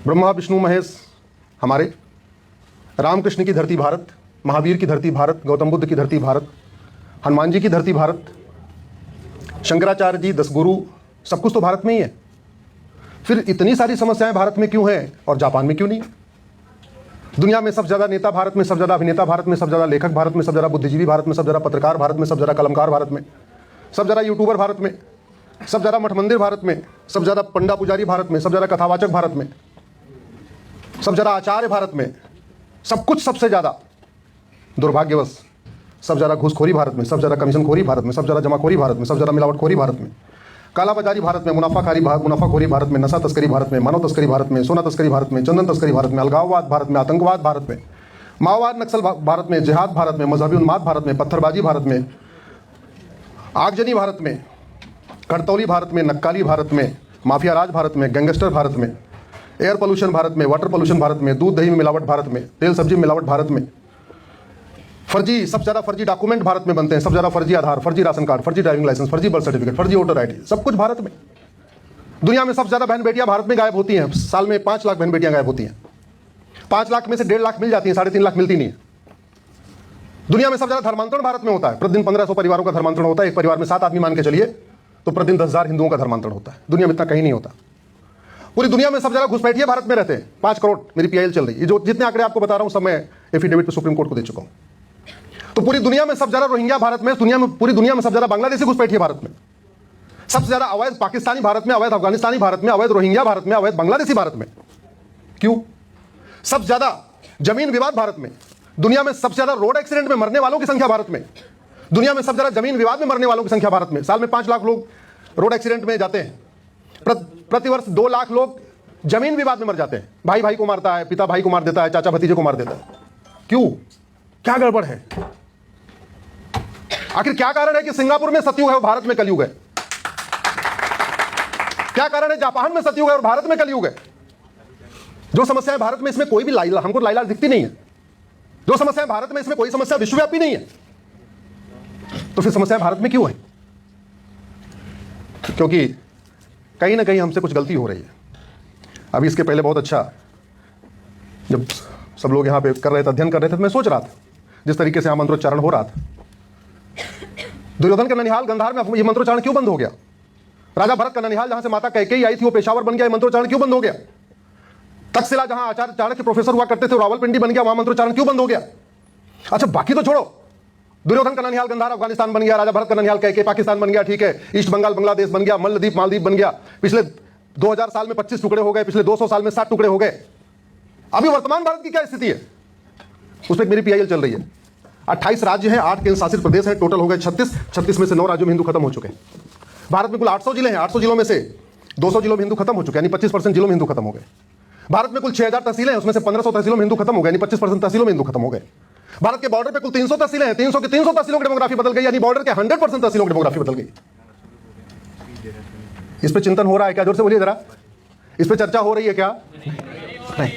ब्रह्मा विष्णु महेश हमारे, रामकृष्ण की धरती भारत, महावीर की धरती भारत, गौतम बुद्ध की धरती भारत, हनुमान जी की धरती भारत, शंकराचार्य जी, 10 गुरु, सब कुछ तो भारत में ही है। फिर इतनी सारी समस्याएं भारत में क्यों हैं और जापान में क्यों नहीं? दुनिया में सबसे ज़्यादा नेता भारत में, सबसे ज़्यादा अभिनेता भारत में, सबसे ज़्यादा लेखक भारत में, सबसे ज़्यादा बुद्धिजीवी भारत में, सबसे ज़्यादा पत्रकार भारत में, सबसे ज़्यादा कलमकार भारत में, सबसे ज़्यादा यूट्यूबर भारत में, सबसे ज़्यादा मठ मंदिर भारत में, सबसे ज़्यादा पंडा पुजारी भारत में, सबसे ज़्यादा कथावाचक भारत में, सबसे ज़्यादा आचार्य भारत में, सब कुछ सबसे ज़्यादा। दुर्भाग्यवश सबसे ज़्यादा घूसखोरी भारत में, सबसे ज़्यादा कमीशनखोरी भारत में, सबसे ज़्यादा जमाखोरी भारत में, सबसे ज़्यादा मिलावटखोरी भारत में, कालाबाजारी भारत में, मुनाफाखोरी भारत में, नशा तस्करी भारत में, मानव तस्करी भारत में, सोना तस्करी भारत में, चंदन तस्करी भारत में, अलगाववाद भारत में, आतंकवाद भारत में, माओवाद नक्सल भारत में, जिहाद भारत में, मजहबी उन्माद भारत में, पत्थरबाजी भारत में, आगजनी भारत में, कड़तौली भारत में, नक्काली भारत में, माफिया राज भारत में, गैंगस्टर भारत में, एयर पोल्यूशन भारत में, वाटर पोल्यूशन भारत में, दूध दही में मिलावट भारत में, तेल सब्जी में मिलावट भारत में, फर्जी, सबसे ज़्यादा फर्जी डॉक्यूमेंट भारत में बनते हैं, सबसे ज़्यादा फर्जी आधार, फर्जी राशन कार्ड, फर्जी ड्राइविंग लाइसेंस, फर्जी बर्थ सर्टिफिकेट, फर्जी वोटर आईडी, सब कुछ भारत में। दुनिया में सबसे ज़्यादा बहन बेटियां भारत में गायब होती हैं। साल में 5 लाख बहन बेटियां गायब होती हैं। 5 लाख में से 1.5 लाख मिल जाती हैं, 3.5 लाख मिलती नहीं है। दुनिया में सबसे ज़्यादा धर्मांतरण भारत में होता है। प्रतिदिन 1500 परिवारों का धर्मांतरण होता है। एक परिवार में 7 आदमी मान के चलिए तो प्रतिदिन 10,000 हिंदुओं का धर्मांतरण होता है। दुनिया में इतना कहीं नहीं होता। पूरी दुनिया में सबसे ज़्यादा घुसपैठिए भारत में रहते हैं, 5 करोड़। मेरी पीआईएल चल रही है, जो जितने आंकड़े आपको बता रहा हूं सब मैं एफिडेविट पे सुप्रीम कोर्ट को दे चुका हूं। तो पूरी दुनिया में सबसे ज्यादा रोहिंग्या भारत में, पूरी दुनिया में सबसे ज्यादा बांग्लादेशी घुसपैठिए भारत में, सबसे ज्यादा अवैध पाकिस्तानी भारत में, अवैध अफगानिस्तानी भारत में, अवैध रोहिंग्या भारत में, अवैध बांग्लादेशी भारत में। क्यों? सबसे ज्यादा जमीन विवाद भारत में। दुनिया में सबसे ज्यादा रोड एक्सीडेंट में मरने वालों की संख्या भारत में। दुनिया में सबसे ज्यादा जमीन विवाद में मरने वालों की संख्या भारत में। साल में 5 लाख लोग रोड एक्सीडेंट में जाते हैं। प्रतिवर्ष 2 लाख लोग जमीन विवाद में मर जाते हैं। भाई भाई को मारता है, पिता भाई को मार देता है, चाचा भतीजे को मार देता है। क्यों? क्या गड़बड़ है? आखिर क्या कारण है कि सिंगापुर में सतयुग है और भारत में कलयुग है? क्या कारण है जापान में सतयुग है और भारत में कलयुग है? जो समस्याएं भारत में, इसमें कोई भी हमको लाइलाज दिखती नहीं है। जो समस्याएं भारत में, इसमें कोई समस्या विश्वव्यापी नहीं है। तो फिर समस्याएं भारत में क्यों है? क्योंकि कहीं ना कहीं हमसे कुछ गलती हो रही है। अभी इसके पहले बहुत अच्छा, जब सब लोग यहाँ पे कर रहे थे, अध्ययन कर रहे थे, तो मैं सोच रहा था जिस तरीके से यहाँ मंत्रोच्चारण हो रहा था, दुर्योधन का ननिहाल गंधार में ये मंत्रोच्चारण क्यों बंद हो गया? राजा भरत का ननिहाल जहां से माता कैकेयी आई थी वो पेशावर बन गया, मंत्रोच्चारण क्यों बंद हो गया? तक्षशिला जहां आचार्य चाणक्य प्रोफेसर हुआ करते थे रावलपिंडी बन गया, वहां मंत्रोच्चारण क्यों बंद हो गया? अच्छा बाकी तो छोड़ो, दुर्योधन का ननिहाल गंधार अफगानिस्तान बन गया, राजा भरत का ननिहाल कैकेयी पाकिस्तान बन गया, ठीक है, ईस्ट बंगाल बांग्लादेश बन गया, मलद्वीप मालदीव बन गया, पिछले 2000 साल में 25 टुकड़े हो गए, पिछले 200 साल में 60 टुकड़े हो गए। अभी वर्तमान भारत की क्या स्थिति है उस पर मेरी पीआईएल चल रही है। 28 राज्य हैं, 8 केंद्र शासित प्रदेश हैं, टोटल हो गए 36 में से 9 राज्यों में हिंदू खत्म हो चुके हैं। भारत में कुल 800 जिले हैं, 800 जिलों में से 200 जिलों में हिंदू खत्म हो चुके हैं, यानी 25% जिलों में हिंदू खत्म हो गए। भारत में कुल 6000 तहसीलें हैं, उसमें से 1500 तहसीलों में हिंदू खत्म हो गए, यानी 25% तहसीलों में हिंदू खत्म हो गए। भारत के बॉर्डर पे कुल 300 तहसीलें हैं, 300 के 300 तहसीलों की डेमोग्राफी बदल गई, यानी बॉर्डर के 100% तहसीलों की डेमोग्राफी बदल गई। इस पर चिंतन हो रहा है क्या? जोर से बोलिए जरा। इस पर चर्चा हो रही है क्या? नहीं।